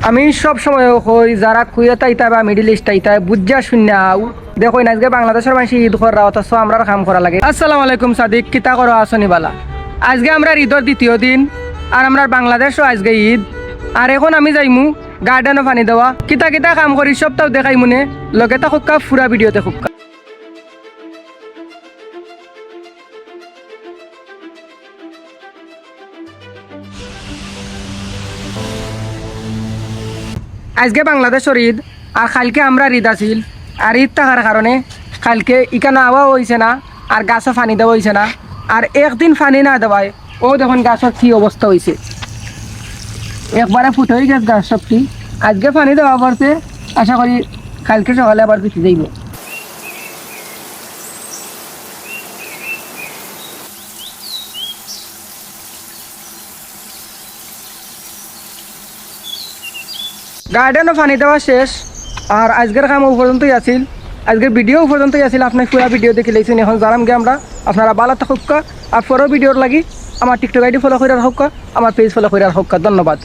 আমি সব সময় কই যারা কুয়েত আইতা বা মিডিল ইস্ট আইতা বুঝা শূন্য আও দেখো আজকে বাংলাদেশের মানুষ ঈদ করা অথচ আমরা কাম করা লাগে। আসসালামু আলাইকুম সাদিক, কিতা করো আসনিবালা। আজকে আমরা ঈদের দ্বিতীয় দিন আর আমরা বাংলাদেশও আজকে ঈদ। আর এখন আমি যাইমু গার্ডেনও পানি দেওয়া, কিতা কিতা কাম করি সবটাও দেখাই মনে লগে তা খুক্কা ফুরা ভিডিওতে খুক্কা। আজকে বাংলাদেশের ঈদ আর কালকে আমরা ঈদ আছিল। আর ঈদ থাকার কারণে কালকে ইকানো আওয়া হয়েছে না আর গাছও পানি দেওয়া হয়েছে না। আর একদিন পানি না দেওয়ায় ও দেখুন গাছের কী অবস্থা হয়েছে, একবারে ফুট হয়ে গেছে গাছ সবটি। আজকে পানি দেওয়া পড়ছে, আশা করি কালকে সকালে আবার বেশি যাইব। গার্ডেনও পানি দেওয়া শেষ আর আজকের কাম ও পর্যন্তই আছিল, আজকের ভিডিও পর্যন্তই আছিল। আপনার পুরা ভিডিও দেখে লেগেছেন, এখন জানাম গে আমরা আপনারা ভালো থাকুক। আর পরেও ভিডিওর লাগি আমার টিকটক আইডি ফলো করে রাখুক, আমার পেজ ফলো করে রাখুক। ধন্যবাদ।